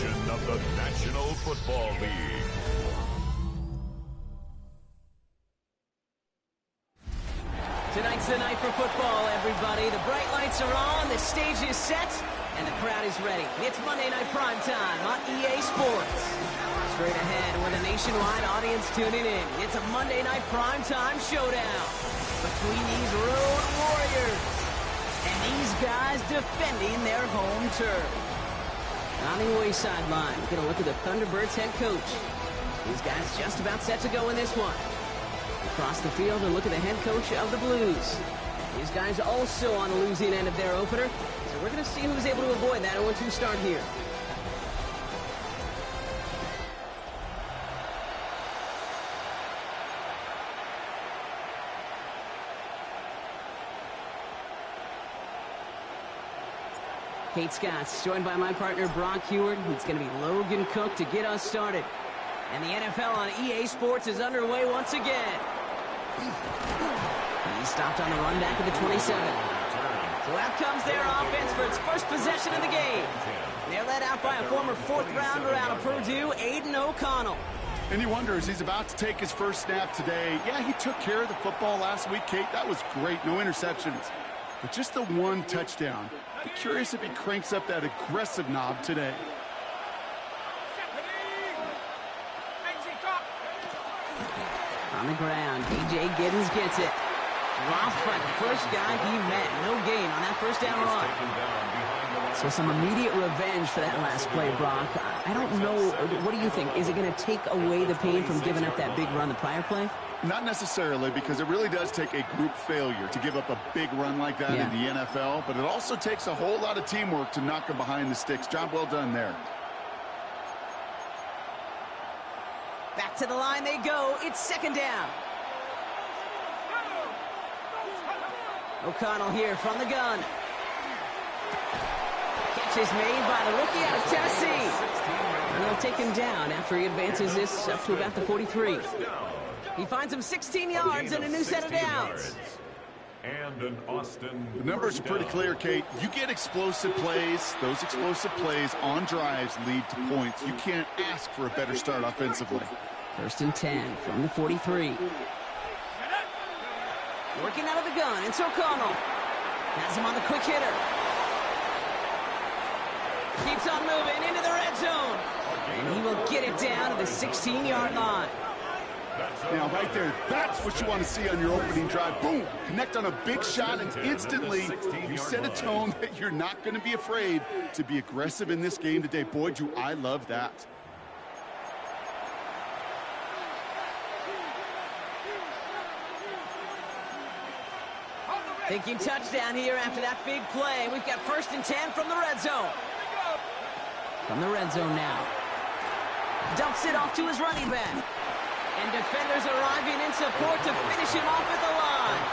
edition of the National Football League. Tonight's the night for football, everybody. The bright lights are on, the stage is set, and the crowd is ready. It's Monday Night Primetime on EA Sports. Straight ahead with a nationwide audience tuning in. It's a Monday Night Primetime showdown between these road warriors and these guys defending their home turf. On the away sideline, we're going to look at the Thunderbirds head coach. These guys just about set to go in this one. Across the field and look at the head coach of the Blues. These guys also on the losing end of their opener. So we're going to see who's able to avoid that 0-2 start here. Kate Scott's joined by my partner Brock Heward. It's going to be Logan Cook to get us started. And the NFL on EA Sports is underway once again. He stopped on the run back at the 27. So out comes their offense for its first possession of the game. They're led out by a former fourth-rounder out of Purdue, Aiden O'Connell. And you wonder, as he's about to take his first snap today, yeah, he took care of the football last week, Kate. That was great. No interceptions. But just the one touchdown. Be curious if he cranks up that aggressive knob today. On the ground, DJ Giddens gets it. Dropped by the first guy he met. No gain on that first down run. So some immediate revenge for that last play, Brock. I don't know. What do you think? Is it going to take away the pain from giving up that big run the prior play? Not necessarily, because it really does take a group failure to give up a big run like that in the NFL. But it also takes a whole lot of teamwork to knock him behind the sticks. Job well done there. Back to the line they go. It's second down. O'Connell here from the gun. Catch is made by the rookie out of Tennessee. And they'll take him down after he advances this up to about the 43. He finds him 16 yards and a new set of downs. And an Austin. The numbers are pretty clear, Kate. You get explosive plays. Those explosive plays on drives lead to points. You can't ask for a better start offensively. First and 10 from the 43. Working out of the gun, it's O'Connell. Has him on the quick hitter. Keeps on moving into the red zone. And he will get it down to the 16-yard line. Now, right there, that's what you want to see on your opening drive. Boom! Connect on a big shot, and instantly you set a tone that you're not going to be afraid to be aggressive in this game today. Boy, do I love that. Thinking touchdown here after that big play. We've got first and 10 from the red zone. From the red zone now. Dumps it off to his running back. And defenders arriving in support to finish him off at the line.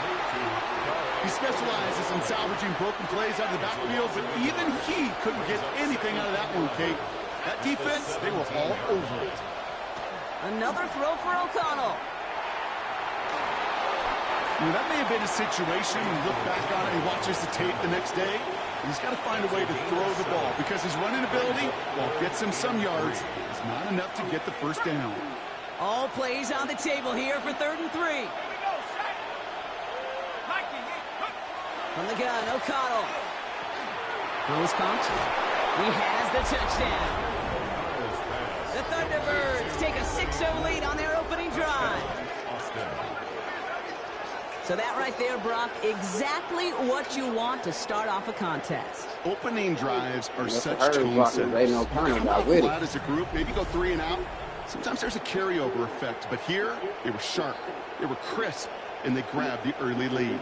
He specializes in salvaging broken plays out of the backfield, but even he couldn't get anything out of that one, Kate. That defense, they were all over it. Another throw for O'Connell. That may have been a situation when you look back on it and he watches the tape the next day. And he's got to find a way to throw the ball because his running ability, while it gets him some yards, is not enough to get the first down. All plays on the table here for 3rd and 3. From the gun, O'Connell. Throws caught. He has the touchdown. The Thunderbirds take a 6-0 lead on their opening drive. So that right there, Brock, exactly what you want to start off a contest. Opening drives are such tone setters. You come out flat as a group, maybe go 3 and out. Sometimes there's a carryover effect, but here they were sharp, they were crisp, and they grabbed the early lead.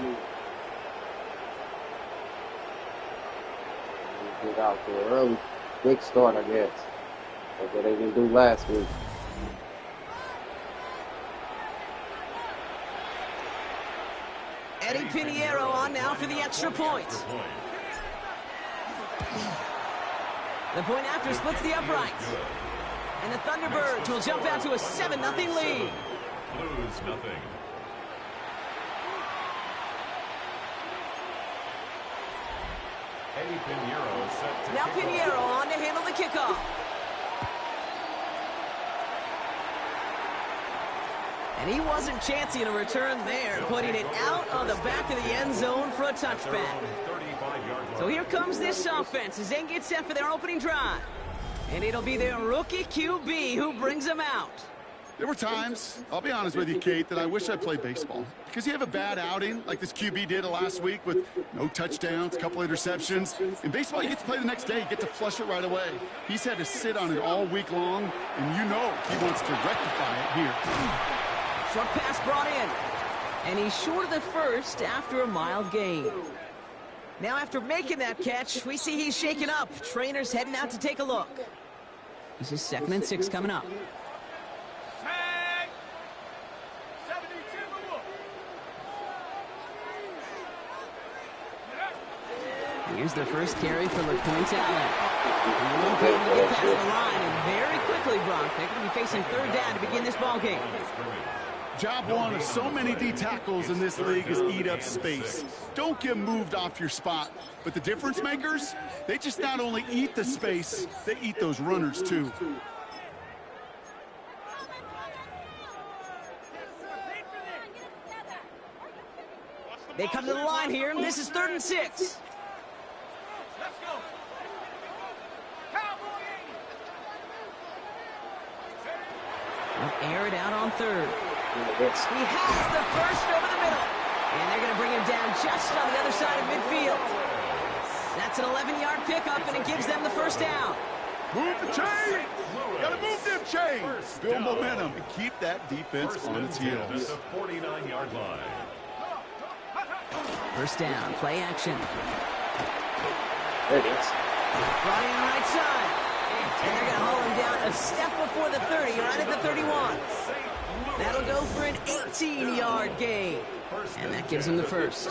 Get out to an early, big start, I guess. That's what they didn't do last week. Eddie Pinheiro on now for the extra point. The point after splits the uprights. And the Thunderbirds will jump out to a 7-0 lead. Blues nothing. Now Pinheiro on to handle the kickoff. And he wasn't chancing a return there, putting it out on the back of the end zone for a touchback. So here comes this offense as they get set for their opening drive. And it'll be their rookie QB who brings them out. There were times, I'll be honest with you, Kate, that I wish I played baseball. Because you have a bad outing, like this QB did last week with no touchdowns, a couple interceptions. In baseball, you get to play the next day. You get to flush it right away. He's had to sit on it all week long, and you know he wants to rectify it here. Short pass brought in. And he's short of the first after a mild gain. Now after making that catch, we see he's shaken up. Trainer's heading out to take a look. This is 2nd and 6 coming up. Here's the first carry for LeQuint Allen. He won't be able to get past the line, and very quickly, Brock, they're going to be facing 3rd down to begin this ball game. Job one of so many D tackles in this league is eat up space. Don't get moved off your spot. But the difference makers, they just not only eat the space, they eat those runners too. They come to the line here, and this is 3rd and 6. They'll air it out on 3rd. He has the first over the middle. And they're going to bring him down just on the other side of midfield. That's an 11-yard pickup, and it gives them the first down. Move the chains! Gotta move them chains! Build momentum and keep that defense on its heels. 49-yard line. First down, play action. There it is. Brought in right side. And they're going to haul him down a step before the 30, right at the 31. That'll go for an 18-yard gain. And that gives him the first.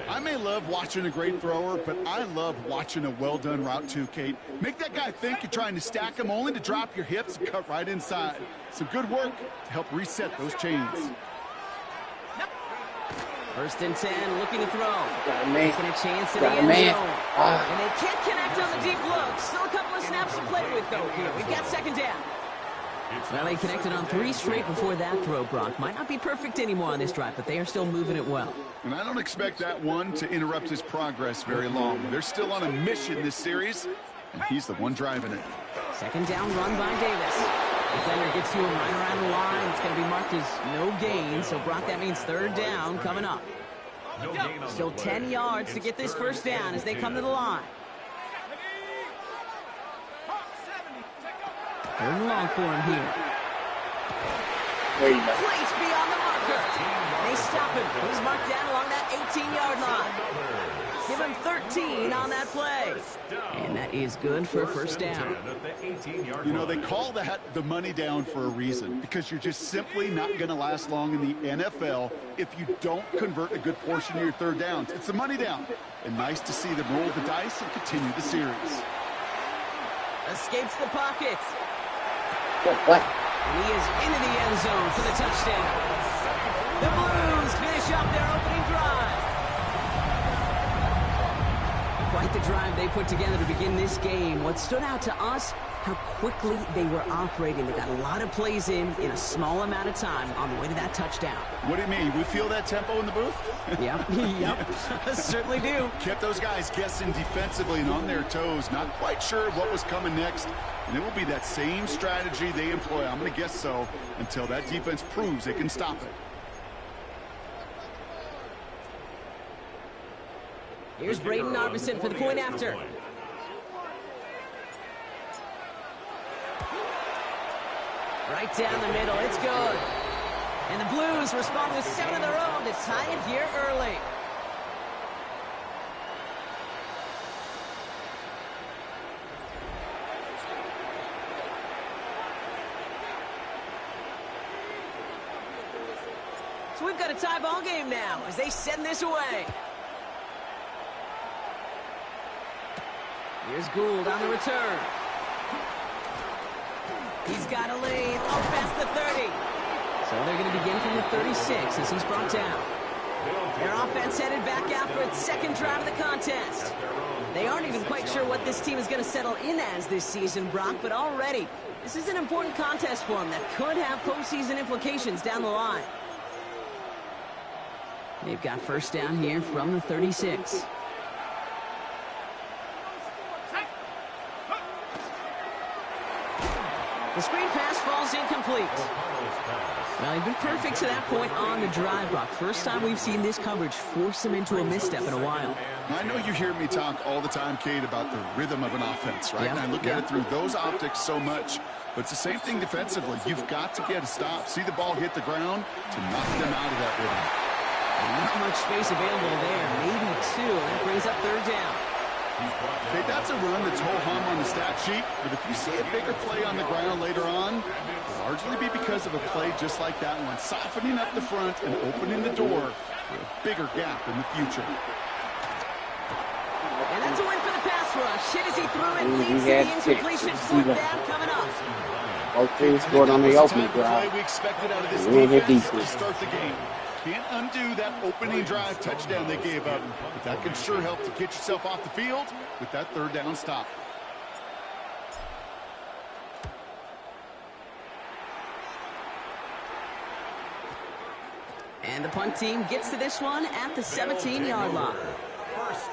I may love watching a great thrower, but I love watching a well-done route too, Kate. Make that guy think you're trying to stack him only to drop your hips and cut right inside. Some good work to help reset those chains. 1st and 10, looking to throw. Taking a chance to the end zone. And they can't connect on the deep look. Still a couple of snaps to play with, though, here. We've got 2nd down. Well, they connected on 3 straight before that throw, Brock. Might not be perfect anymore on this drive, but they are still moving it well. And I don't expect that one to interrupt his progress very long. They're still on a mission this series, and he's the one driving it. 2nd down run by Davis. Defender gets to him right around the line. It's going to be marked as no gain. So, Brock, that means 3rd down coming up. Still 10 yards to get this first down as they come to the line. 3rd and long for him here. There you go. Place beyond the marker. They stop him. He's marked down along that 18-yard line. Give him 13 on that play. And that is good for a first down. You know, they call that the money down for a reason, because you're just simply not going to last long in the NFL if you don't convert a good portion of your 3rd downs. It's the money down. And nice to see them roll the dice and continue the series. Escapes the pocket. What? And he is into the end zone for the touchdown. The Blues finish up their opening drive. Quite the drive they put together to begin this game. What stood out to us, how quickly they were operating. They got a lot of plays in a small amount of time on the way to that touchdown. What do you mean? We feel that tempo in the booth? Yep, certainly do. Kept those guys guessing defensively and on their toes, not quite sure what was coming next. And it will be that same strategy they employ, I'm going to guess so, until that defense proves they can stop it. Here's Braden Arbison for the point after. Right down the middle, it's good. And the Blues respond with 7 of their own to tie it here early. So we've got a tie ball game now as they send this away. Here's Gould on the return. He's got a lead. Oh, past the 30. So they're going to begin from the 36 as he's brought down. Their offense headed back out for its 2nd drive of the contest. They aren't even quite sure what this team is going to settle in as this season, Brock, but already this is an important contest for them that could have postseason implications down the line. They've got first down here from the 36. The screen pass falls incomplete. Well, he's been perfect to that point on the drive, Brock. First time we've seen this coverage force him into a misstep in a while. I know you hear me talk all the time, Kate, about the rhythm of an offense, right? And I look at it through those optics so much. But it's the same thing defensively. You've got to get a stop, see the ball hit the ground to knock them out of that rhythm. Not much space available there. Maybe two. That brings up third down. Okay, that's a run that's ho-hum on the stat sheet, but if you see a bigger play on the ground later on, it'll largely be because of a play just like that one, softening up the front and opening the door for a bigger gap in the future. And that's a win for the pass rush. Hit as he threw it, leads to the incompletion. Fourth down coming up. Both teams scored on the opening drive. We expected out of this defense to start the game. Can't undo that opening drive touchdown they gave up, but that can sure help to get yourself off the field with that third down stop. And the punt team gets to this one at the 17-yard line.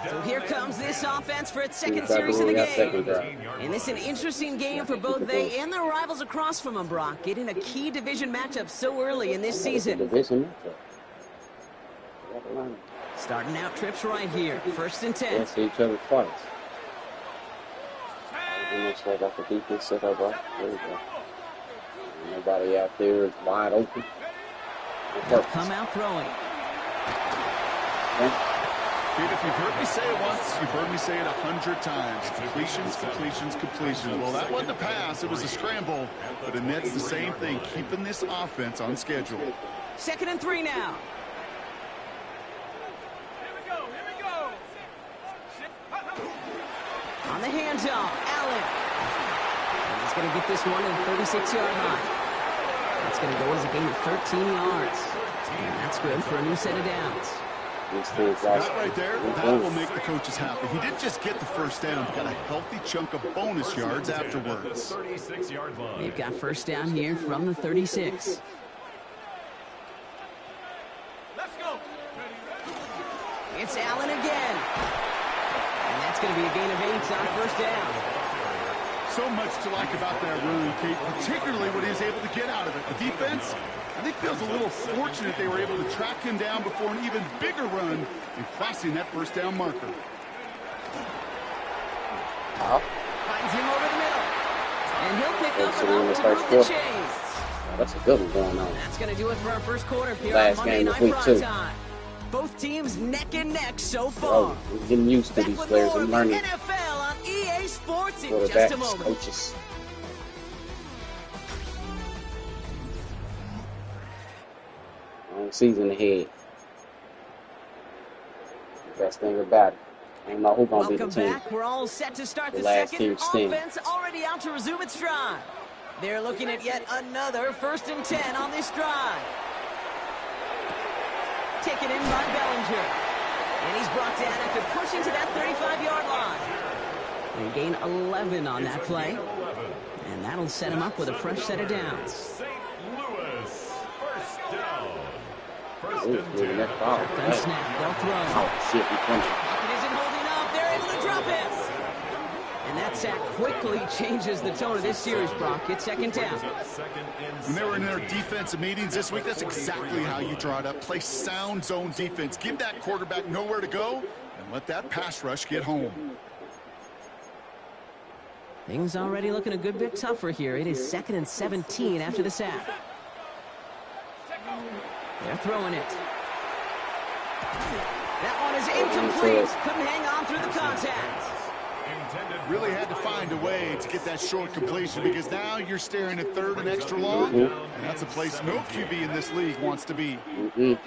So here comes this offense for its second series of the game. And this is an interesting game for both they and their rivals across from them, Brock, getting a key division matchup so early in this season. Starting out trips right here. First and 10. See each other twice. Make sure I got the defense set up right. There we go. Nobody out there is wide open. They'll come out throwing. Kid, if you've heard me say it once, you've heard me say it 100 times. Completions, completions, completions. Well, that wasn't a pass. It was a scramble. But and that's the same thing, keeping this offense on schedule. Second and 3 now. On the handoff, Allen. And he's going to get this one to the 36-yard line. That's going to go as a gain of 13 yards. And that's good for a new set of downs. That right there, that will make the coaches happy. He didn't just get the first down, he got a healthy chunk of bonus yards afterwards. They've got first down here from the 36. Let's go. It's Allen again. And that's going to be a gain of 8 on first down. So much to like about that run, Kate, particularly when he was able to get out of it. The defense, I think, feels a little fortunate they were able to track him down before an even bigger run and crossing that first down marker. Finds him over the middle. And he'll pick up enough to move the chains. That's a good one going on. That's going to do it for our first quarter here Last on Monday game Night of week 2. Primetime. Both teams neck and neck so far. We're getting used to these players and learning. NFL on EA Sports in just a Quarterbacks, moment. coaches. Long season ahead. The best thing about it. Ain't know who's going to be the Welcome team. back. We're all set to start the last second. team standing. Offense already out to resume its drive. They're looking at yet another first and 10 on this drive. Taken in by Bellinger. And he's brought down after pushing to that 35-yard line. They gain 11 on that play. And that'll set him up with a fresh set of downs. St. Louis, first down. First Ooh, and moving 10. that ball. Gun snap, they'll throw. Oh, shit, he punched. Pocket isn't holding up. They're able to drop him. And that sack quickly changes the tone of this series, Brock. It's second down. When they were in their defensive meetings this week, that's exactly how you draw it up. Play sound zone defense. Give that quarterback nowhere to go and let that pass rush get home. Things already looking a good bit tougher here. It is second and 17 after the sack. They're throwing it. That one is incomplete. Couldn't hang on through the contact. Really had to find a way to get that short completion because now you're staring at third and extra long, and that's a place no QB in this league wants to be. Here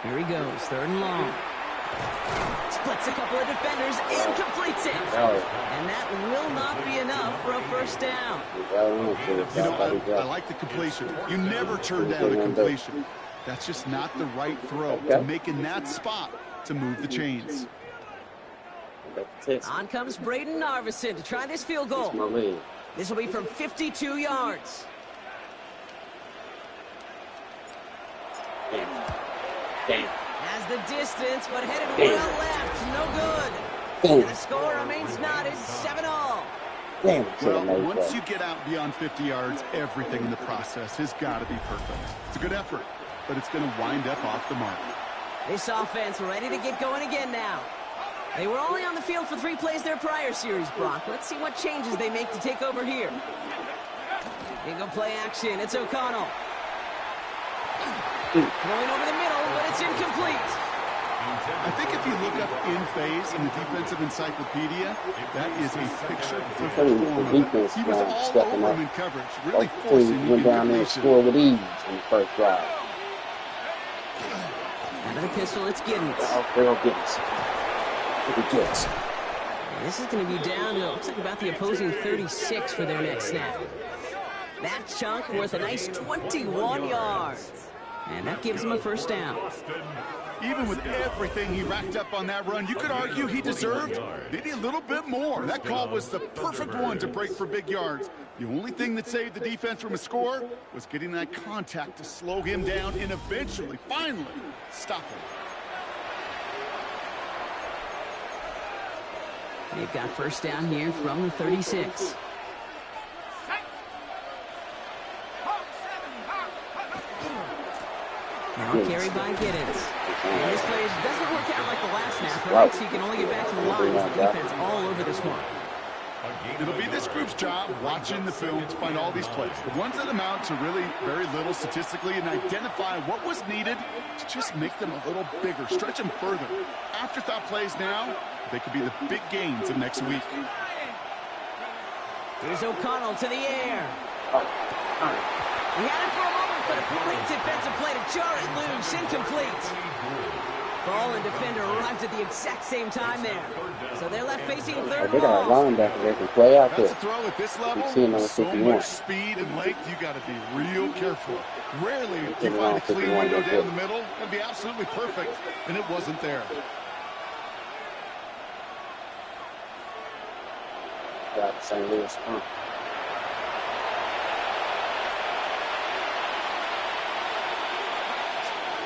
he goes, third and long. Splits a couple of defenders and completes it. And that will not be enough for a first down. You know, I like the completion. You never turn down a completion. That's just not the right throw. To making that spot, to move the chains. On comes Braden Narveson to try this field goal. This will be from 52 yards. Has the distance, but headed well left. No good. And the score remains knotted 7-all. Well, once you get out beyond 50 yards, everything in the process has got to be perfect. It's a good effort, but it's going to wind up off the mark. This offense ready to get going again now. They were only on the field for 3 plays their prior series, Brock. Let's see what changes they make to take over here. Big play action. It's O'Connell. Going over the middle, but it's incomplete. I think if you look up in phase in the defensive encyclopedia, that is a picture-perfect form of it. He was all over him in coverage, really forcing went down there and scored with ease in the first drive. Out of the pistol, it's Giddens. And this is going to be down to, looks like about the opposing 36 for their next snap. That chunk worth a nice 21 yards. And that gives him a first down. Even with everything he racked up on that run, you could argue he deserved maybe a little bit more. That call was the perfect one to break for big yards. The only thing that saved the defense from a score was getting that contact to slow him down and eventually, finally, stop him. They've got first down here from the 36. Now carried by Giddens. And this play doesn't work out like the last snap, right? So you can only get back to the line with the defense all over this one. It'll be this group's job watching the film to find all these plays, the ones that amount to really very little statistically, and identify what was needed to just make them a little bigger, stretch them further. Afterthought plays now, they could be the big gains of next week. Here's O'Connell to the air. He had it for a moment, but a great defensive play to jar it loose, incomplete. Ball and defender arrived at the exact same time there. So they're left facing third They got a ball. linebacker that can play out there. That's a throw at this level. So much speed and length, you got to be real careful. Rarely do you find a clean window down the middle. It'd be absolutely perfect, and it wasn't there. Got St. Louis.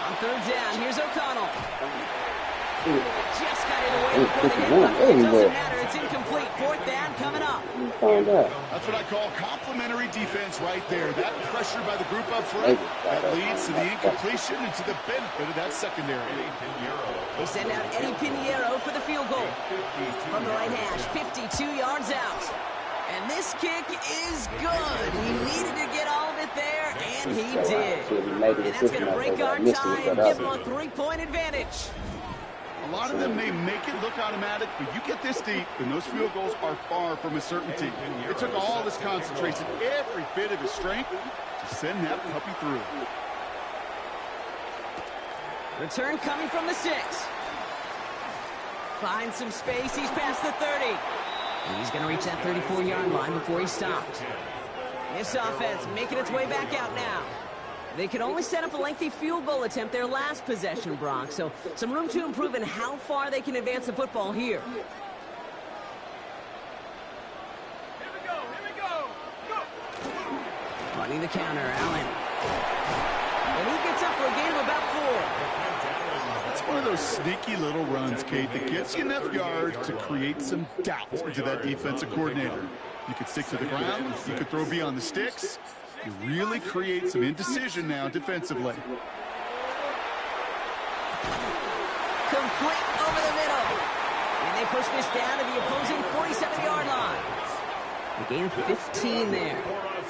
On third down, here's O'Connell. Just got it away before the hit. It doesn't matter, it's incomplete. Fourth down coming up. That's what I call complimentary defense right there. That pressure by the group up front, that leads to the incompletion and to the benefit of that secondary. They send out Eddie Pinheiro for the field goal. From the right hash, 52 yards out. And this kick is good. He needed to get all of it there, and he did. And that's going to break our tie and give him a 3-point advantage. A lot of them may make it look automatic, but you get this deep, and those field goals are far from a certainty. It took all this concentration, every bit of his strength, to send that puppy through. Return coming from the 6. Finds some space. He's past the 30. And he's going to reach that 34-yard line before he stops. This offense making its way back out now. They could only set up a lengthy field goal attempt their last possession, Brock. So some room to improve in how far they can advance the football here. Here we go. Running the counter, Allen. And he gets up for a gain of about 4. It's one of those sneaky little runs, Kate, that gets you enough yards to create some doubt into that defensive coordinator. You could stick to the ground. You could throw beyond the sticks. You really create some indecision now defensively. Complete over the middle. And they push this down to the opposing 47-yard line. A gain of 15 there.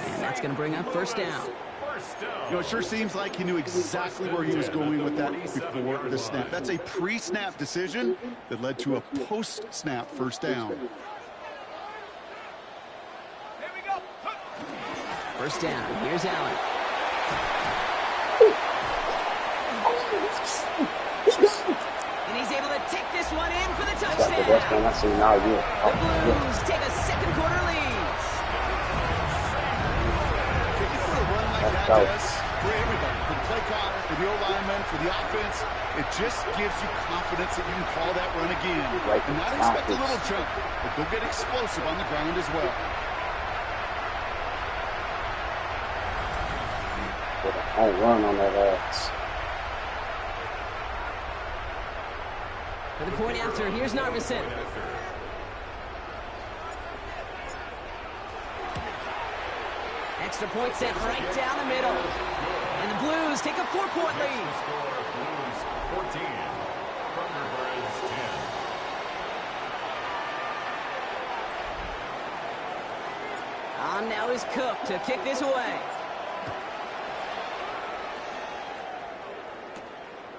And that's going to bring up first down. You know, it sure seems like he knew exactly where he was going with that before the snap. That's a pre-snap decision that led to a post-snap first down. First down. Here's Allen. And he's able to take this one in for the touchdown. That's the best one I've seen all year. The Blues take a second quarter lead. For a run like that, for everybody, for the play caller, for for the O-lineman, for the offense. It just gives you confidence that you can call that run again. And not expect a little chunk, but go get explosive on the ground as well. With a home run on that ass. For the point after, here's Narvison. Extra point sent right down the middle. And the Blues take a 4-point lead. Blues 14. Thunderbirds 10. On now is Cook to kick this away.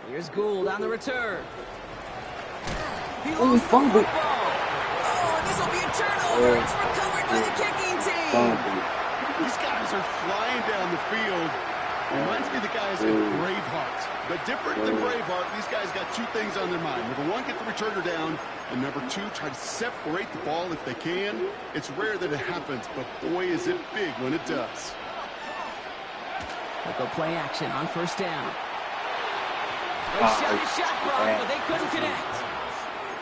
Here's Gould on the return. He lost the football. Oh, this will be a turnover. It's recovered by the kicking team. These guys are flying down the field. Reminds me of the guys in Braveheart. But different than Braveheart, these guys got two things on their mind. Number one, get the returner down. And number two, try to separate the ball if they can. It's rare that it happens, but boy, is it big when it does. They'll go play action on first down. They shot a shot, Brock, but they couldn't connect.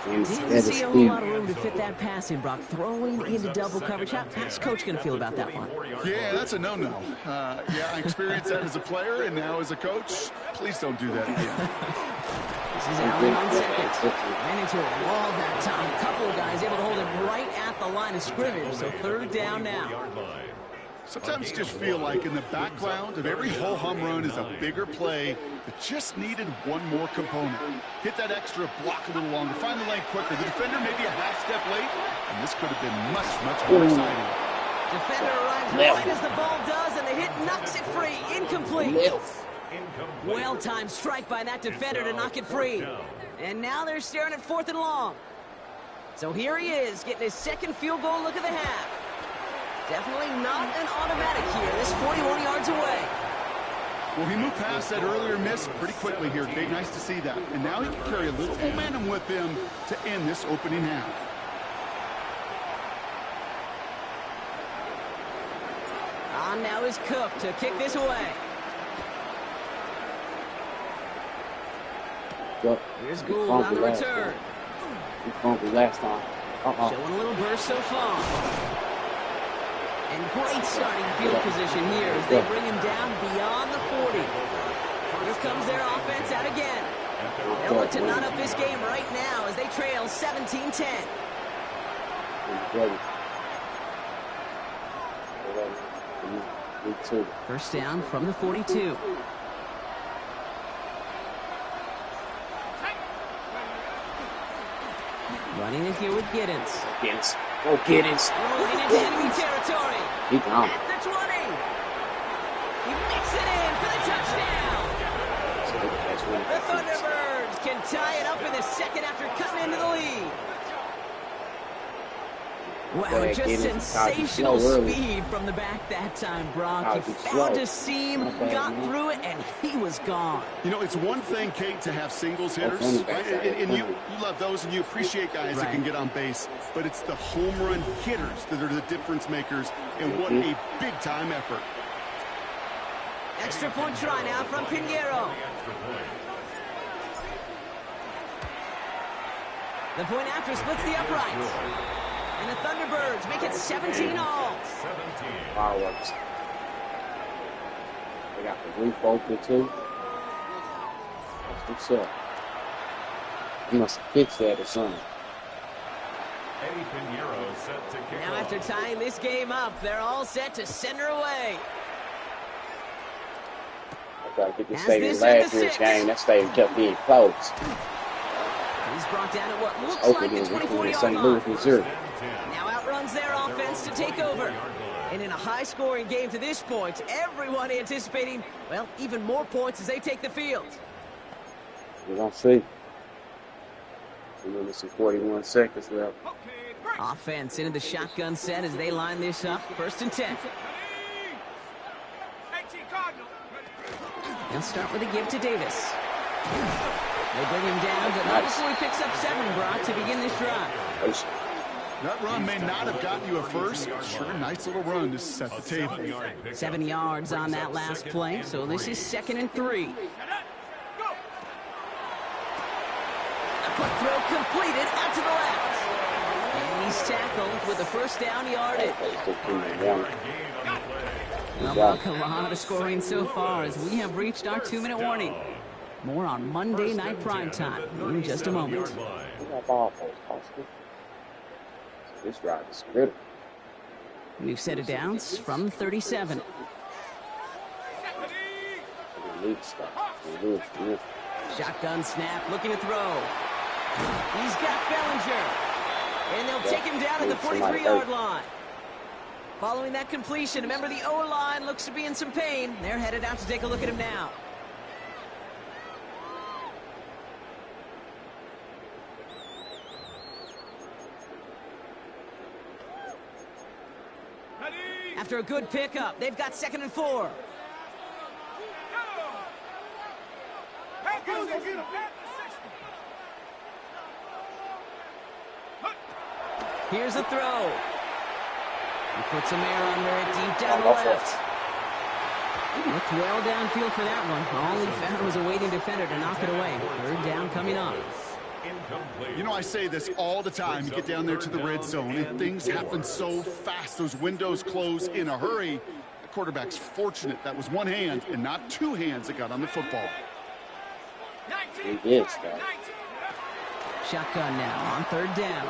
Didn't see a whole lot of room to fit that pass in, Brock. Throwing into double coverage. How's Coach going to feel about that one? Yeah, that's a no-no. Yeah, I experienced that as a player and now as a coach. Please don't do that again. This is Allen on second. Ran into a wall that time. A couple of guys able to hold him right at the line of scrimmage. So third down now. Sometimes you just feel like in the background of every whole home run is a bigger play that just needed one more component. Hit that extra block a little longer, find the lane quicker. The defender maybe a half step late, and this could have been much, much more exciting. Defender arrives right as the ball does, and the hit knocks it free. Incomplete. Well-timed strike by that defender to knock it free. And now they're staring at 4th and long. So here he is, getting his second field goal look of the half. Definitely not an automatic here. This 41 yards away. Well, he moved past that earlier miss pretty quickly here. Big, nice to see that. And now he can carry a little momentum with him to end this opening half. On now is Cook to kick this away. Here's Gould on the return. He fumbled last time. Showing a little burst so far. And great starting field position here as they bring him down beyond the 40. Here comes their offense out again. They'll look to knot up this game right now as they trail 17-10. First down from the 42. Running it here with Giddens. Go Giddens. Rolling into enemy territory. He gone. At the 20. He makes it in for the touchdown. The Thunderbirds can tie it up in the second after cutting into the lead. Wow, just sensational speed from the back that time, Brock. He found a seam, got through it, and he was gone. You know, it's one thing, Kate, to have singles hitters, right? And you love those and you appreciate guys that can get on base. But it's the home run hitters that are the difference makers, and what a big-time effort. Extra point try now from Pinheiro. The point after splits the uprights. And the Thunderbirds make it 17-all. Fireworks. They got the roof open too. That's what's up. He must have fixed that or something. Now after tying this game up, they're all set to send her away. I gotta get this stadium last year's game. That stadium kept being closed. He's brought down at what looks like the 24-yard line. Missouri. Now outruns their offense to take over. And in a high-scoring game to this point, everyone anticipating, well, even more points as they take the field. We're going to see. Remember some 41 seconds left. Offense into the shotgun set as they line this up. 1st and 10. They'll start with a give to Davis. They bring him down, but not before he picks up 7, Brock, to begin this drive. That run may not have gotten you a first. Sure, nice little run to set the table. 7 yards on that last play, so this is 2nd and 3. throw completed out to the left. And he's tackled with the first down yardage. Well, Brock, a lot of scoring so far as we have reached our 2-minute warning. More on Monday Night Primetime in just a moment. This drive is critical. New set of downs from 37. Shotgun snap, looking to throw. He's got Bellinger. And they'll take him down at the 43-yard line. Following that completion, a member of the O-line looks to be in some pain. They're headed out to take a look at him now. After a good pickup, they've got 2nd and 4. Here's a throw. He puts some air under it deep down the left. Looked well downfield for that one. All he found was a waiting defender to knock it away. 3rd down coming up. You know, I say this all the time. You get down there to the red zone, and things happen so fast. Those windows close in a hurry. The quarterback's fortunate that was one hand and not two hands that got on the football. He is, though. Shotgun now on 3rd down.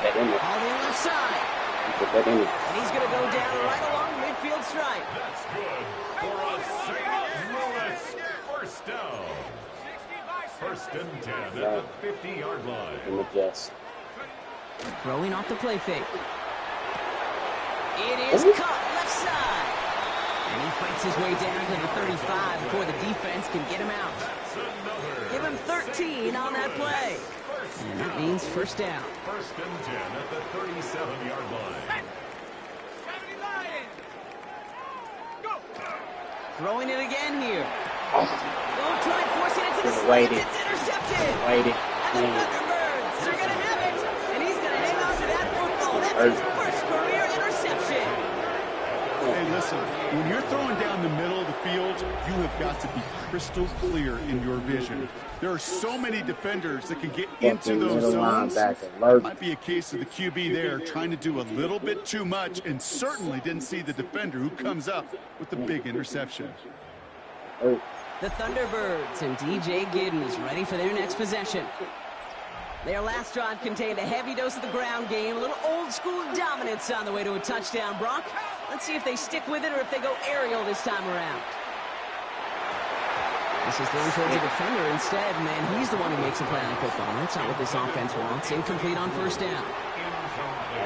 That in there. All the left side. Put that in there. And he's going to go down right along the midfield stripe. That's good for a St. Louis first down. 1st and 10 at the 50-yard line. In the Jets. Throwing off the play fake. It is caught left side. And he fights his way down to the 35 before the defense can get him out. Give him 13 on that play. And that means 1st down. 1st and 10 at the 37-yard line. Throwing it again here. Don't try forcing it to the slot. It's intercepted. Waiting. And the Thunderbirds are going to have it. And he's going to hang on to that football. That's his first career interception. Hey, listen, when you're throwing down the middle of the field, you have got to be crystal clear in your vision. There are so many defenders that can get into those zones. It might be a case of the QB there trying to do a little bit too much and certainly didn't see the defender who comes up with the big interception. The Thunderbirds and DJ Giddens ready for their next possession. Their last drive contained a heavy dose of the ground game, a little old-school dominance on the way to a touchdown. Brock, let's see if they stick with it or if they go aerial this time around. This is thrown towards a defender instead, man. He's the one who makes a play on football. That's not what this offense wants. Incomplete on 1st down.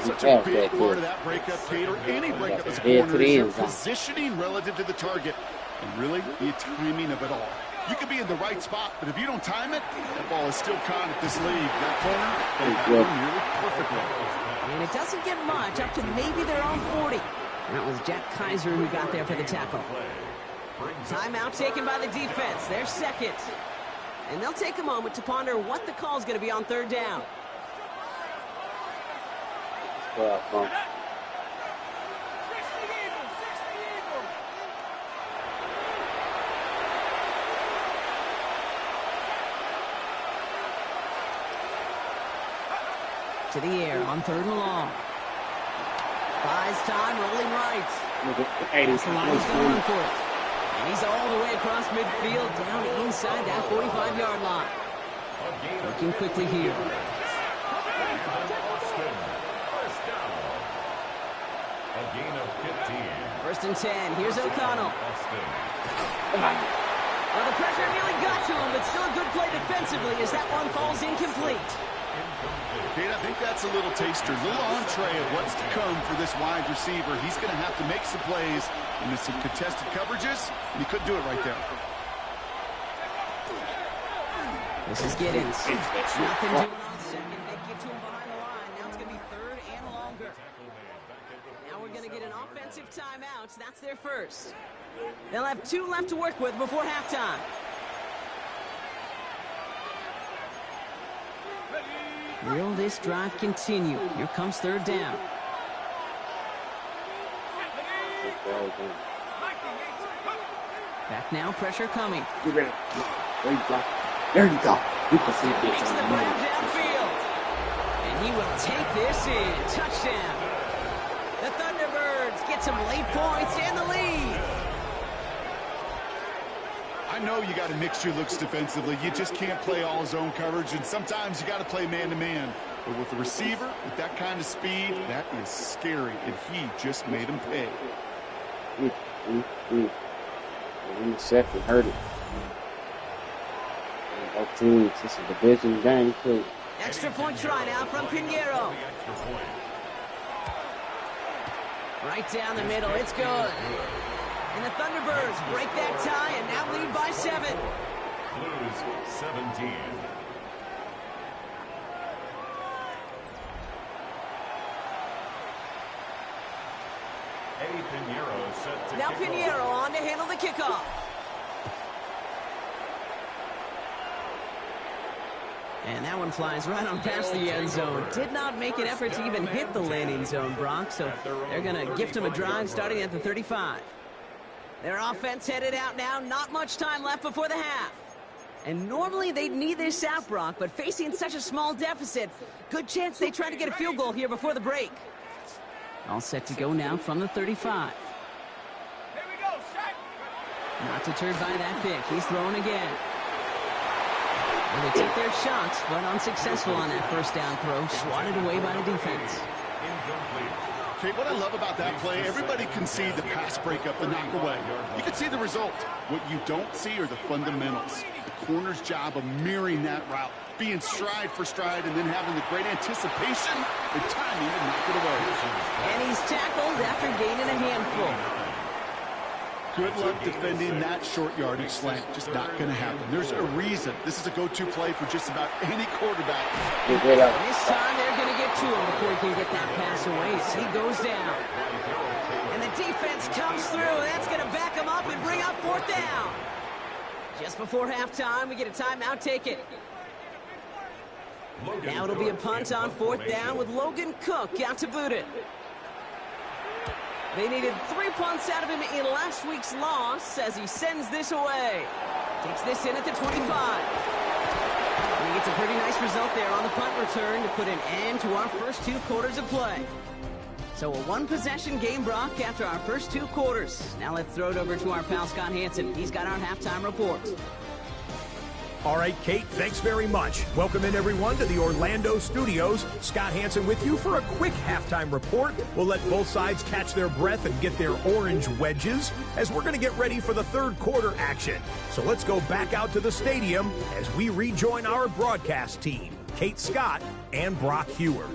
Such a big part of that breakup, Kate, or any breakup as a corner, is your positioning relative to the target. And really, the timing of it all. You could be in the right spot, but if you don't time it, that ball is still caught at this league. That corner, that one nearly perfectly. And it doesn't get much, up to maybe their own 40. And that was Jack Kaiser who got there for the tackle. Timeout taken by the defense. They're 2nd. And they'll take a moment to ponder what the call is going to be on 3rd down. To the air on 3rd and long. Buys time, rolling right. That's the line, he's going to run for it. And he's all the way across midfield, down inside that 45-yard line. Working quickly here. A gain of 15. 1st and 10. Here's O'Connell. Well, the pressure nearly got to him, but still a good play defensively as that one falls incomplete. Kate, I think that's a little taster, a little entree of what's to come for this wide receiver. He's going to have to make some plays into some contested coverages, and he couldn't do it right there. This is Giddens. Nothing doing on 2nd. They get to him behind the line. Now it's going to be 3rd and longer. Now we're going to get an offensive timeout. That's their first. They'll have 2 left to work with before halftime. Will this drive continue? Here comes 3rd down. Back now, pressure coming. There you go. Makes the grab downfield. And he will take this in. Touchdown. The Thunderbirds get some late points and the lead. I know you got to mix your looks defensively. You just can't play all zone coverage, and sometimes you got to play man-to-man. But with the receiver, with that kind of speed, that is scary, and he just made him pay. Interception hurt it. Both teams, this is a division game, too. Extra point try now from Pinheiro. Right down the middle, it's good. And the Thunderbirds break that tie and now lead by 7. Blues 17. Eddie Pinheiro set to now Pinheiro on to handle the kickoff. And that one flies right on past the end zone. Did not make an effort to even hit the landing zone, Brock, so they're going to gift him a drive starting at the 35. Their offense headed out now. Not much time left before the half. And normally they'd need this out, Brock, but facing such a small deficit, good chance they try to get a field goal here before the break. All set to go now from the 35. Not deterred by that pick. He's throwing again. And they took their shots, but unsuccessful on that first down throw. Swatted away by the defense. Okay, what I love about that play, everybody can see the pass breakup, the knock away. You can see the result. What you don't see are the fundamentals. The corner's job of mirroring that route, being stride for stride, and then having the great anticipation and timing to knock it away. And he's tackled after gaining a handful. Good luck defending that short yardage slant. Just not going to happen. There's a reason. This is a go-to play for just about any quarterback. This time they're going to get to him before he can get that pass away as he goes down. And the defense comes through, and that's going to back him up and bring up 4th down. Just before halftime, we get a timeout. Take it. Now it'll be a punt on 4th down with Logan Cook out to boot it. They needed 3 punts out of him in last week's loss as he sends this away. Takes this in at the 25. And he gets a pretty nice result there on the punt return to put an end to our first 2 quarters of play. So a 1-possession game, Brock, after our first 2 quarters. Now let's throw it over to our pal Scott Hansen. He's got our halftime report. All right, Kate, thanks very much. Welcome in, everyone, to the Orlando studios. Scott Hansen with you for a quick halftime report. We'll let both sides catch their breath and get their orange wedges as we're going to get ready for the 3rd quarter action. So let's go back out to the stadium as we rejoin our broadcast team, Kate Scott and Brock Hewer.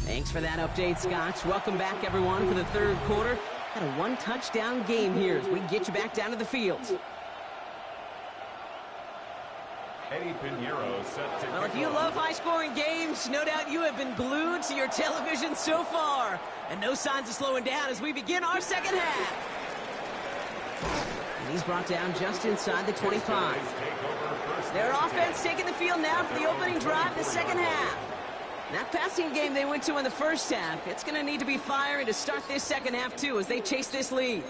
Thanks for that update, Scott. Welcome back, everyone, for the 3rd quarter. Got a 1-touchdown game here as we get you back down to the field. Eddie Pinheiro set to Well, if you love high-scoring games, no doubt you have been glued to your television so far. And no signs of slowing down as we begin our 2nd half. And he's brought down just inside the 25. Their offense taking the field now for the opening drive of the 2nd half. That passing game they went to in the first half, it's going to need to be firing to start this 2nd half, too, as they chase this lead.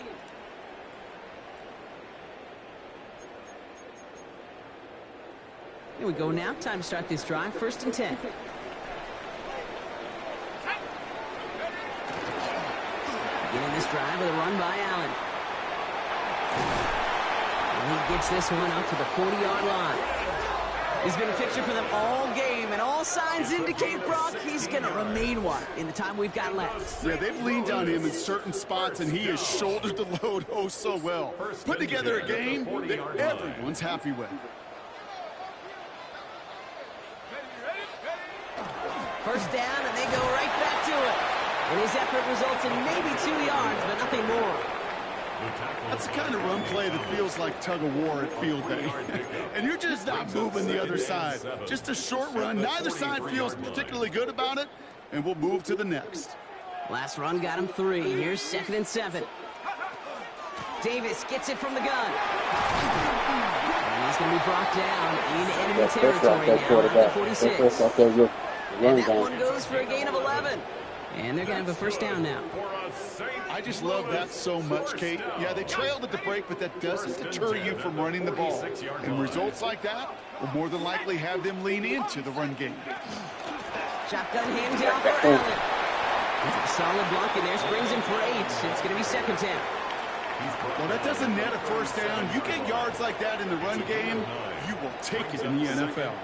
Here we go now. Time to start this drive. 1st and 10. Beginning this drive with a run by Allen. And he gets this one up to the 40-yard line. He's been a fixture for them all game, and all signs indicate, Brock, he's going to remain one in the time we've got left. Yeah, they've leaned on him in certain spots, and he has shouldered the load oh so well. Put together a game that everyone's happy with. 1st down, and they go right back to it. And his effort results in maybe 2 yards, but nothing more. That's the kind of run play that feels like tug-of-war at field day. And you're just not moving the other side. Just a short run. Neither side feels particularly good about it, and we'll move to the next. Last run got him 3. Here's 2nd and 7. Davis gets it from the gun. And he's going to be brought down in enemy territory now at the 46. And that one goes for a gain of 11. And they're going to have a first down now. I just love that so much, Kate. Yeah, they trailed at the break, but that doesn't deter you from running the ball. And results like that will more than likely have them lean into the run game. Shotgun handoff for Allen. Solid block in there, springs in for 8. It's going to be second down. Well, that doesn't net a first down. You get yards like that in the run game, you will take it in the NFL.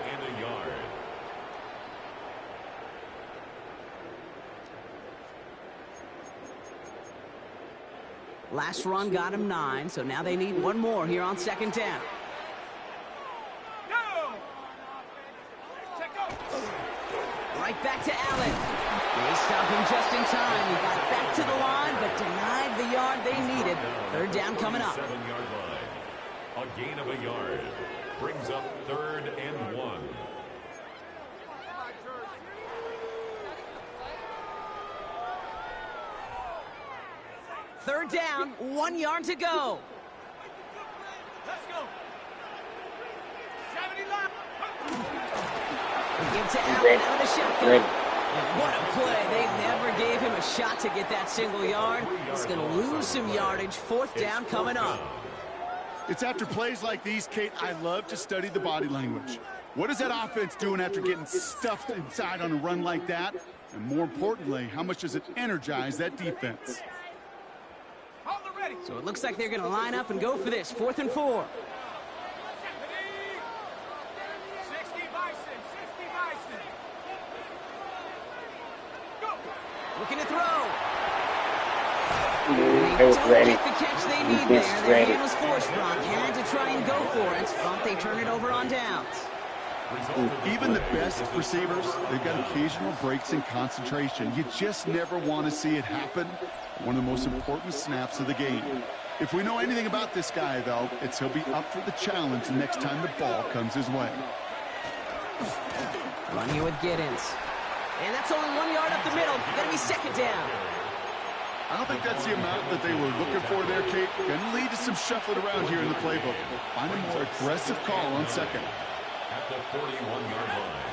Last run got him 9, so now they need one more here on second down. Right back to Allen. They stop him just in time. He got back to the line, but denied the yard they needed. Third down coming up. 7-yard line. A gain of a yard. Brings up 3rd and 1. Third down, 1 yard to go. Let's go. 79. Give to Allen out of the shotgun. And what a play. They never gave him a shot to get that single yard. He's going to lose some yardage. Fourth down coming up. It's after plays like these, Kate, I love to study the body language. What is that offense doing after getting stuffed inside on a run like that? And more importantly, how much does it energize that defense? So it looks like they're going to line up and go for this. 4th and 4. 60 Bison. Go. Looking to throw. They was ready. Get the catch they need there. Their hand was forced, Brock. Had to try and go for it, but they turn it over on downs. Even the best receivers, they've got occasional breaks in concentration. You just never want to see it happen. One of the most important snaps of the game. If we know anything about this guy, though, it's he'll be up for the challenge the next time the ball comes his way. Run here with Giddens. And that's only 1 yard up the middle. Going to be second down. I don't think that's the amount that they were looking for there, Kate. Going to lead to some shuffling around here in the playbook. Find a more aggressive call on second. At the 41-yard line.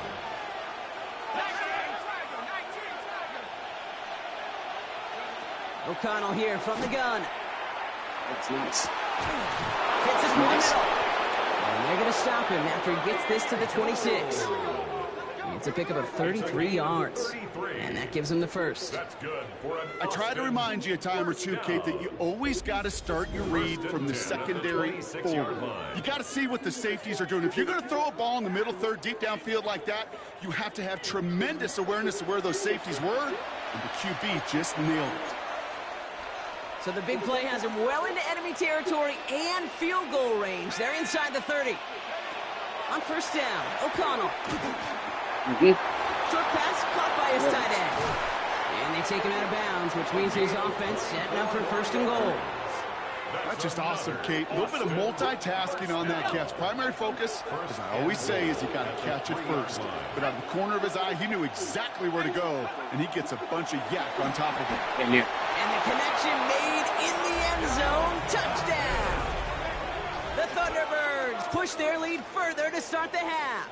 O'Connell here from the gun. That's nice. Gets his nice. And they're going to stop him after he gets this to the 26. It's a pickup of 33 yards. And that gives him the first. That's good. I try to remind you a time or two, Kate, that you always got to start your read from the secondary forward. You got to see what the safeties are doing. If you're going to throw a ball in the middle third, deep downfield like that, you have to have tremendous awareness of where those safeties were. And the QB just nailed it. So the big play has him well into enemy territory and field goal range. They're inside the 30. On first down, O'Connell. Short pass caught by his tight end. And they take him out of bounds, which means his offense setting up for first and goal. That's just awesome, Kate. A little bit of multitasking on that catch. Primary focus, as I always say, is you got to catch it first. But out of the corner of his eye, he knew exactly where to go, and he gets a bunch of yak on top of it. And the connection made in the end zone. Touchdown! The Thunderbirds push their lead further to start the half.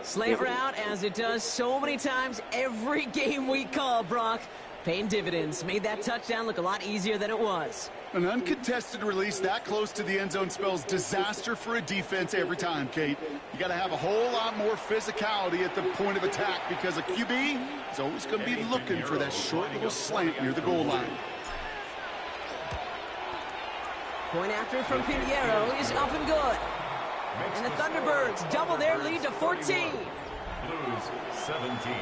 Slant route, as it does so many times every game we call, Brock. Paying dividends. Made that touchdown look a lot easier than it was. An uncontested release that close to the end zone spells disaster for a defense every time, Kate. You got to have a whole lot more physicality at the point of attack because a QB is always going to be looking for that short little slant near the goal line. Point after from Pinheiro is up and good. And the Thunderbirds double their lead to 14. Blues 17.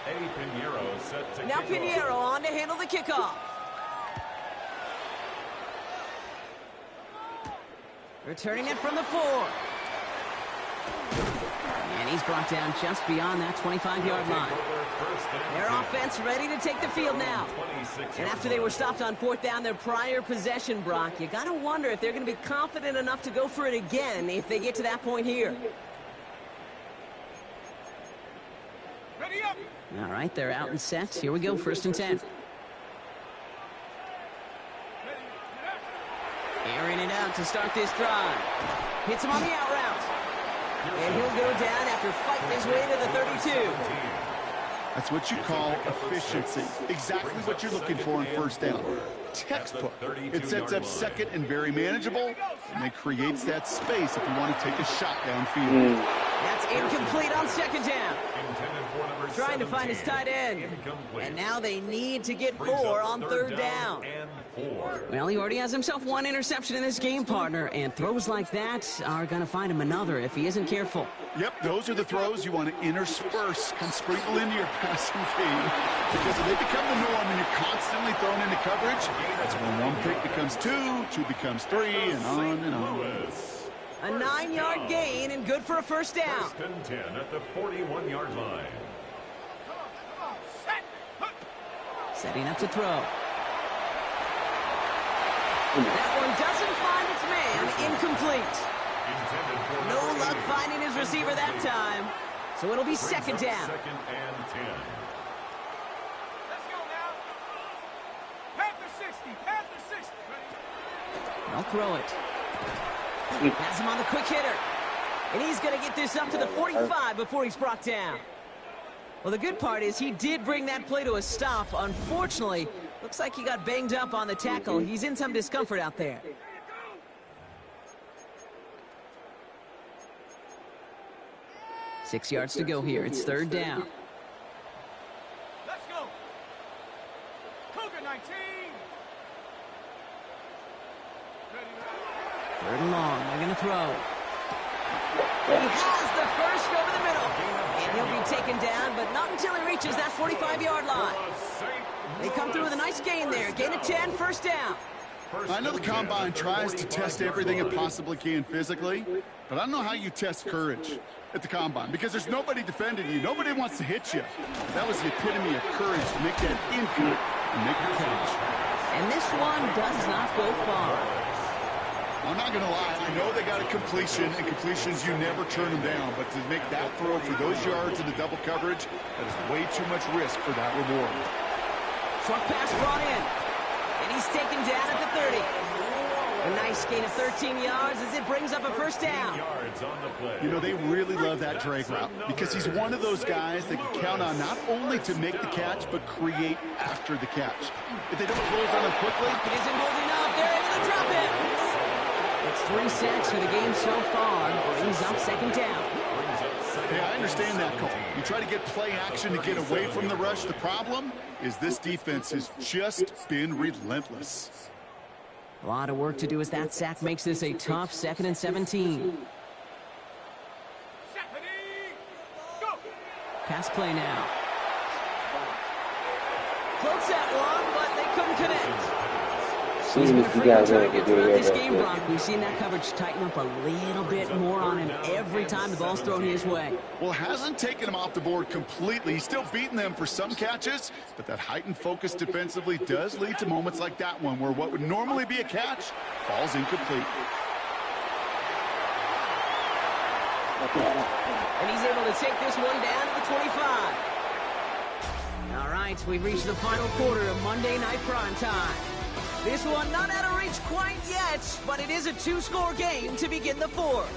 Pinheiro set to now Pinheiro on to handle the kickoff. Returning it from the 4. And he's brought down just beyond that 25-yard line. Their offense ready to take the field now. And after they were stopped on 4th down their prior possession, Brock, you got to wonder if they're going to be confident enough to go for it again if they get to that point here. Ready up. All right, they're out and set. Here we go, 1st and 10. Airing it out to start this drive. Hits him on the out route. And he'll go down after fighting his way to the 32. That's what you call efficiency. Exactly what you're looking for in first down. Textbook. It sets up second and very manageable, and it creates that space if you want to take a shot downfield. That's incomplete on second down. Trying to find his tight end. And now they need to get 4 on third down. Well, he already has himself 1 interception in this game, partner, and throws like that are going to find him another if he isn't careful. Yep, those are the throws you want to intersperse and sprinkle into your passing game, because if they become the norm and you're constantly thrown into coverage, that's when 1 pick becomes 2, 2 becomes 3, and on and on. A 9-yard gain and good for a first down. First and 10 at the 41-yard line. Setting up to throw. That one doesn't find its man. Incomplete. No luck finding his receiver that time. So it'll be second down. Second and 10. Let's go now. Panther 60. Panther 60. They'll throw it. Has him on the quick hitter. And he's going to get this up to the 45 before he's brought down. Well, the good part is he did bring that play to a stop. Unfortunately, looks like he got banged up on the tackle. He's in some discomfort out there. Six yards to go here. It's third down. Let's go. Cougar 19. Third and long. They're going to throw. He has the first over the middle. And he'll be taken down, but not until he reaches that 45-yard line. They come through with a nice gain there. Gain of 10, first down. I know the Combine tries to test everything it possibly can physically, but I don't know how you test courage at the Combine, because there's nobody defending you. Nobody wants to hit you. That was the epitome of courage to make that input and make the catch. And this one does not go far. I'm not going to lie. I know they got a completion, and completions, you never turn them down. But to make that throw for those yards in the double coverage, that is way too much risk for that reward. Short pass brought in. And he's taken down at the 30. A nice gain of 13 yards as it brings up a first down. You know, they really love that drag route because he's one of those guys they can count on not only to make the catch, but create after the catch. If they don't close on him quickly... It isn't holding up. They're able to drop it. It's 3 sacks for the game so far. Brings up second down. Hey, I understand that call. You try to get play action to get away from the rush. The problem is this defense has just been relentless. A lot of work to do as that sack makes this a tough 2nd and 17. Pass play now. Close that one, but they couldn't connect. He's been a frequent target throughout this game, Brock. We've seen that coverage tighten up a little bit more on him every time the ball's thrown his way. Well, hasn't taken him off the board completely. He's still beating them for some catches, but that heightened focus defensively does lead to moments like that one where what would normally be a catch falls incomplete. And he's able to take this one down to the 25. All right, we've reached the final quarter of Monday Night Primetime. This one not out of reach quite yet, but it is a 2-score game to begin the 4th.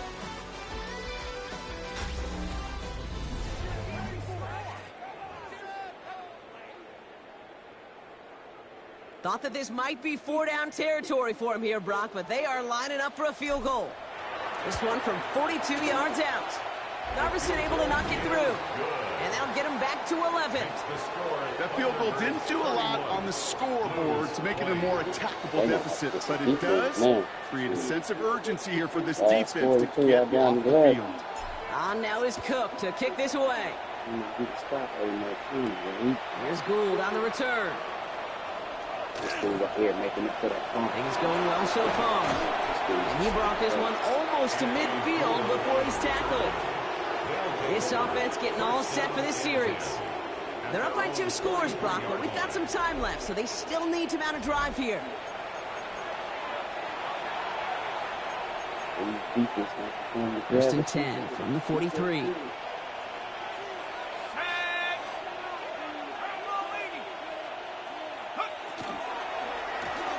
Thought that this might be 4-down territory for him here, Brock, but they are lining up for a field goal. This one from 42 yards out. Garvison able to knock it through. And that'll get him back to 11. That field goal didn't do a lot on the scoreboard to make it a more attackable deficit, but it does create a sense of urgency here for this defense to get off the field. On now is Cook to kick this away. Here's Gould on the return. Things going well so far. And he brought this one almost to midfield before he's tackled. This offense getting all set for this series. They're up by 2 scores, Brock, but we've got some time left, so they still need to mount a drive here. First and 10 from the 43.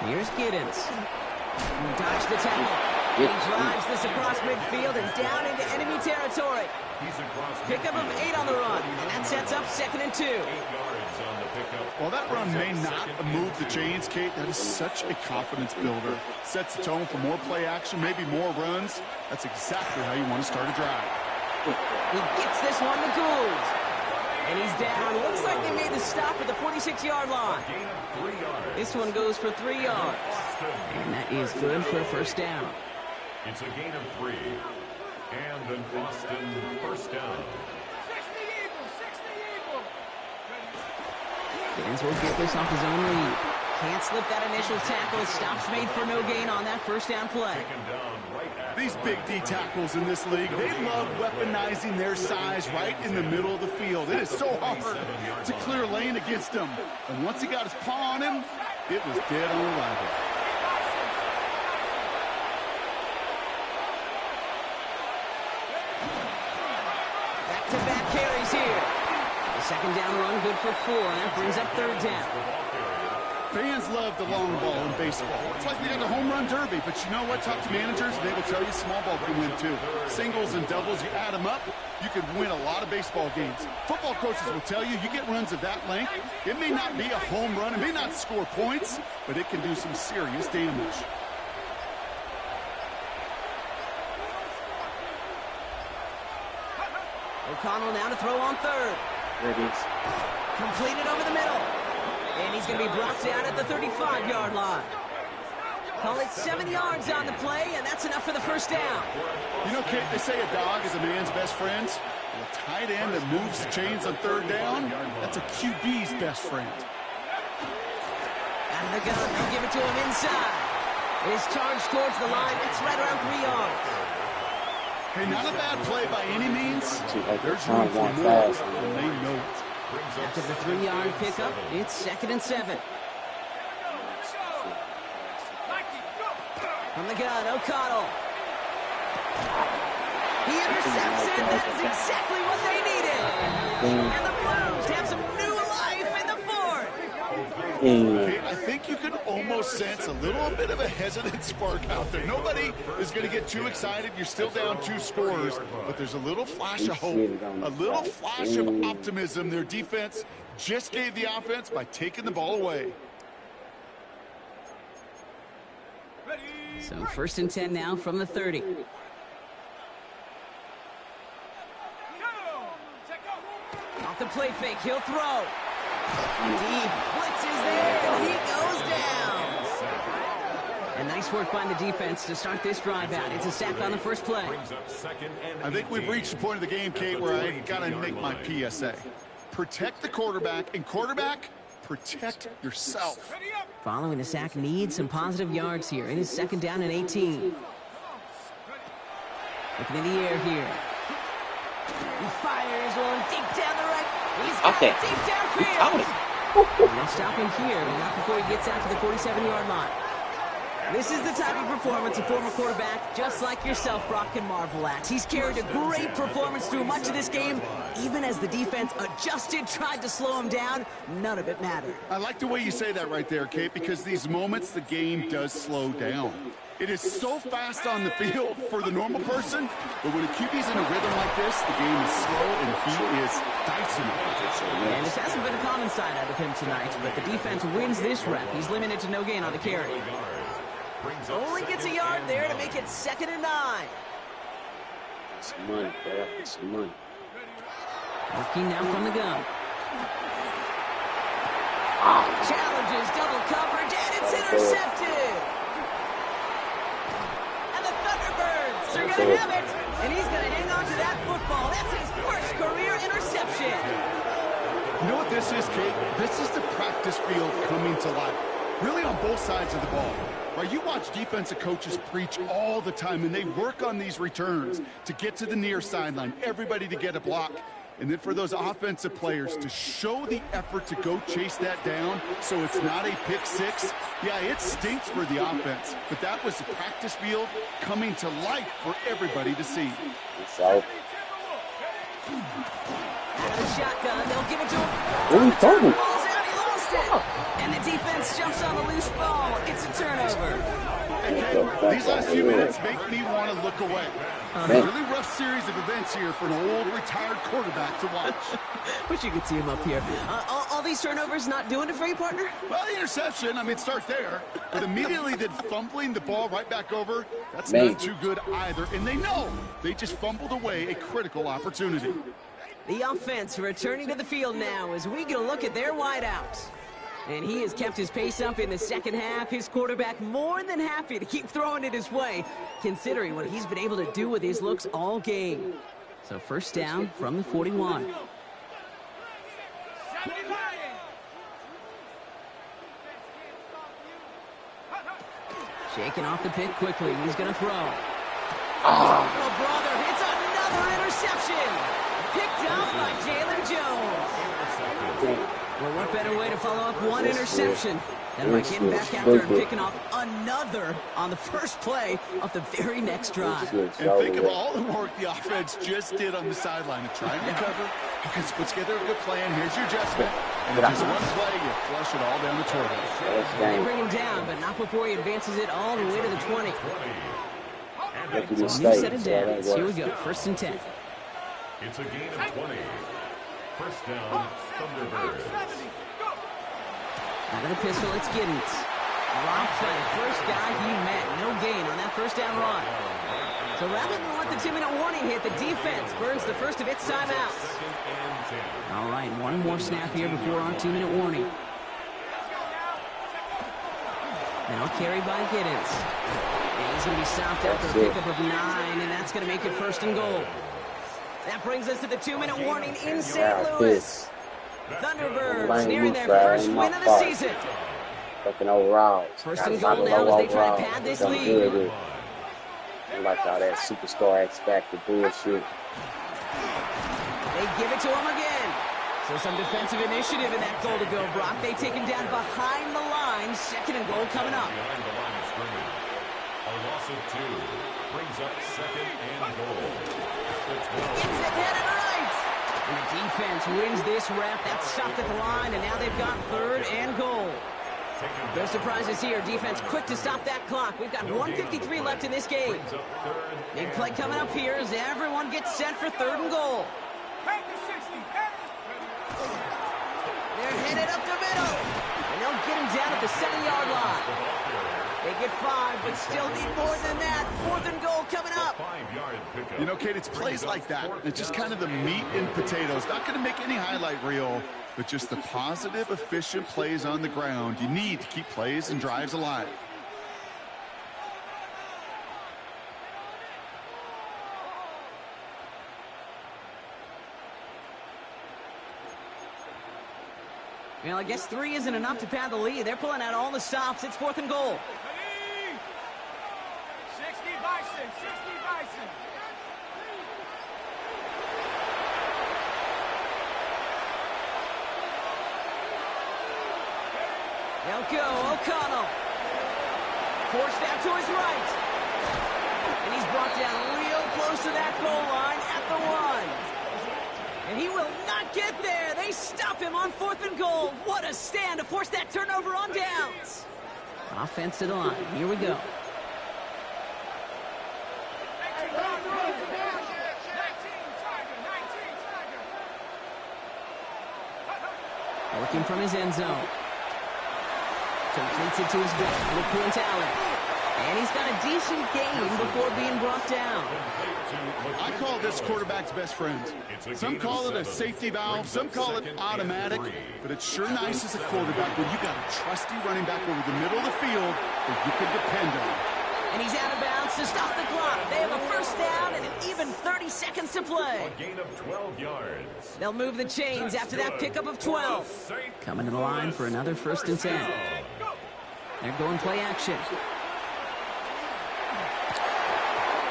Here's Giddens. He dodged the tackle. And he drives this across midfield and down into enemy territory. Pickup of 8 on the run, and that sets up 2nd and 2. 8 yards on the pickup. Well, that run may not move the chains, Kate. That is such a confidence builder. Sets the tone for more play action, maybe more runs. That's exactly how you want to start a drive. He gets this one to Gould. And he's down. Looks like they made the stop at the 46-yard line. Gain of 3 yards. This one goes for 3 yards. And that is good for a first down. It's a gain of 3. And an Austin first down. 60 Eagles, 60 Eagles. Gans will get this off his own lead. Can't slip that initial tackle. Stops made for no gain on that first down play. Taken down right at These big D tackles in this league, they love weaponizing their size right in the middle of the field. It is so hard to clear lane against him. And once he got his paw on him, it was dead on arrival. Back-to-back carries here. The second down run good for 4. That brings up 3rd down. Fans love the long ball in baseball. It's like they got the home run derby, but you know what? Talk to managers, and they will tell you small ball can win too. Singles and doubles, you add them up, you could win a lot of baseball games. Football coaches will tell you, you get runs of that length, it may not be a home run, it may not score points, but it can do some serious damage. O'Connell now to throw on 3rd. There it is. Completed over the middle. And he's going to be brought down at the 35-yard line. Call it 7 yards on the play, and that's enough for the first down. You know, Kate, they say a dog is a man's best friend. Well, a tight end that moves the chains on 3rd down, that's a QB's best friend. Out of the gun, they'll give it to him inside. His charge towards the line, that's right around 3 yards. Hey, not a bad play by any means. There's Trying room to for run more, fast. and they know it. After the 3-yard pickup, it's 2nd and 7. From the gun, O'Connell. He intercepts it. That is exactly what they needed. And the Blues have some new life in the 4th. Okay, I think you can almost sense a little bit of a hesitant spark out there. Nobody is going to get too excited. You're still down 2 scores, but there's a little flash of hope, a little flash of optimism. Their defense just gave the offense by taking the ball away. So 1st and 10 now from the 30. Off the play fake, he'll throw. Deep, blitz is there, and he goes down. And nice work by the defense to start this drive out. It's a sack on the first play. I think we've reached the point of the game, Kate, where I got to make my PSA. Protect the quarterback, and quarterback, protect yourself. Following the sack needs some positive yards here. It is 2nd down and 18. Looking in the air here. He fires one deep down the right. He's got it deep downfield. They'll stop him here, but not before he gets out to the 47-yard line. This is the type of performance a former quarterback, just like yourself, Brock, can marvel at. He's carried a great performance through much of this game. Even as the defense adjusted, tried to slow him down, none of it mattered. I like the way you say that right there, Kate, because these moments the game does slow down. It is so fast on the field for the normal person, but when a QB's in a rhythm like this, the game is slow and he is dicing it. And this hasn't been a common side out of him tonight, but the defense wins this rep. He's limited to no gain on the carry. Only gets a yard there to make it 2nd and 9. Some money, bro. Some money. Working now from the gun. Challenges double coverage, and it's intercepted. And the Thunderbirds are going to have it. And he's going to hang on to that football. That's his first career interception. You know what this is, Kate? This is the practice field coming to life. Really on both sides of the ball. Right, you watch defensive coaches preach all the time, and they work on these returns to get to the near sideline, everybody to get a block. And then for those offensive players to show the effort to go chase that down so it's not a pick six. Yeah, it stinks for the offense, but that was the practice field coming to life for everybody to see. So, Out of the shotgun, they'll give it to him. what are you talking? Ball's out, he lost missed it. And the defense jumps on the loose ball. It's a turnover. These last few minutes make me want to look away. A really rough series of events here for an old retired quarterback to watch. Wish you could see him up here. All these turnovers not doing it for you, partner? Well, the interception, I mean, start there. But immediately then fumbling the ball right back over, that's Man. not too good either. And they know they just fumbled away a critical opportunity. The offense returning to the field now as we get a look at their wideouts. And he has kept his pace up in the second half. His quarterback more than happy to keep throwing it his way, considering what he's been able to do with his looks all game. So first down from the 41. Shaking off the pick quickly. He's going to throw. Oh, brother, it's another interception. Picked up by Jalen Jones. Well, what better way to follow up one interception than by getting back out there and picking off another on the first play of the very next drive. And think of all the work the offense just did on the sideline to try and recover. Because put together a good plan. Here's your adjustment. And in just one play, you flush it all down the toilet. They bring him down, but not before he advances it all the way to the 20. You set it down. Here we go. First and 10. It's a gain of 20. First down, Thunderbirds. Out of the pistol, it's Giddens. Dropped by the first guy he met. No gain on that first down run. So rather than let the 2-minute warning hit, the defense burns the first of its timeouts. All right, one more snap here before our 2-minute warning. Now carried by Giddens. And he's going to be stopped after a pickup of 9, and that's going to make it first and goal. That brings us to the 2-minute warning in St. Louis. Thunderbirds nearing their first win of the season. Fucking overall. First and goal now as they try to pad this lead. I like all that superstar X Factor bullshit. They give it to him again. So some defensive initiative in that goal to go, Brock. They take him down behind the line. Second and goal coming up. Behind the line of scrimmage. A loss of 2 brings up second and goal. Gets it headed right. And the defense wins this rep. That's stopped at the line, and now they've got third and goal. No surprises here. Defense quick to stop that clock. We've got 1:53 left in this game. Big play coming up here as everyone gets set for third and goal. They're headed up the middle. And they'll get him down at the 7-yard line. They get 5, but still need more than that. Fourth and goal coming up. You know, Kate, it's plays like that. It's just kind of the meat and potatoes. Not going to make any highlight reel, but just the positive, efficient plays on the ground. You need to keep plays and drives alive. Well, I guess 3 isn't enough to pad the lead. They're pulling out all the stops. It's fourth and goal. 60 Bison, 60 Bison. They'll go. O'Connell. Forced out to his right. And he's brought down real close to that goal line at the 1. And he will not get there. They stop him on fourth and goal. What a stand to force that turnover on downs. Offense to the line. Here we go. Looking from his end zone. Completes it to his back with Quintale. And he's got a decent gain before being brought down. I call this quarterback's best friend. Some call it a safety valve, some call it automatic, but it's sure nice as a quarterback when you got a trusty running back over the middle of the field that you can depend on. And he's out of bounds to stop the clock. They have a first down and an even 30 seconds to play. A gain of 12 yards. They'll move the chains after that pickup of 12. Coming to the line for another first and 10. They're going play action.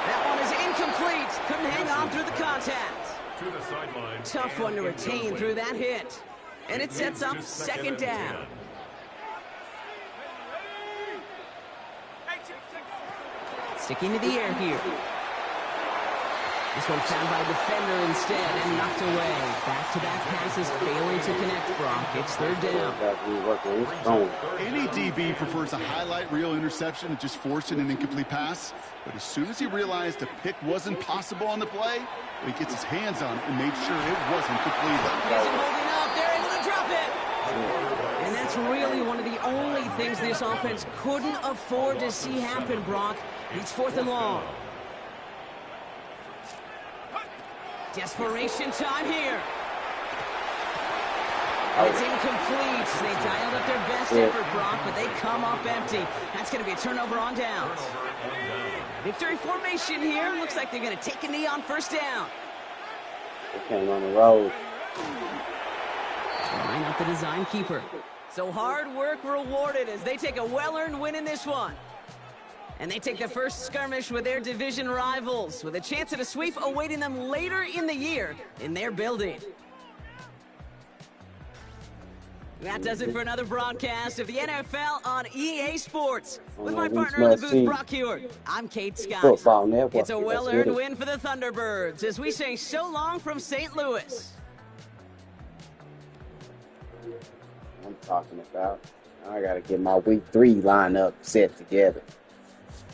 That one is incomplete. Couldn't hang on through the contact. To the sideline. Tough one to retain through that hit. And it sets up second down. Sticking to the air here. This one found by a defender instead and knocked away. Back-to-back passes failing to connect, Brock. It's third down. Any DB prefers a highlight reel interception to just forcing an incomplete pass. But as soon as he realized a pick wasn't possible on the play, he gets his hands on it and made sure it wasn't completed. He isn't holding up. They're able to drop it. And that's really one of the only things this offense couldn't afford to see happen, Brock. It's 4th and long. Desperation time here. And it's incomplete. They dialed up their best effort, Brock, but they come up empty. That's going to be a turnover on downs. Victory formation here. Looks like they're going to take a knee on first down. They came on the road. Line up the design keeper. So hard work rewarded as they take a well-earned win in this one. And they take the first skirmish with their division rivals, with a chance at a sweep awaiting them later in the year in their building. That does it for another broadcast of the NFL on EA Sports. With my partner in the booth, Brock Hewitt, I'm Kate Scott. It's a well-earned win for the Thunderbirds as we say so long from St. Louis. I'm talking about, I got to get my week 3 lineup set together.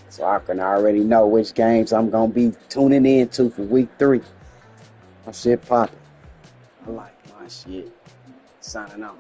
So I can already know which games I'm going to be tuning into for week 3. My shit popping. I like my shit. Signing out.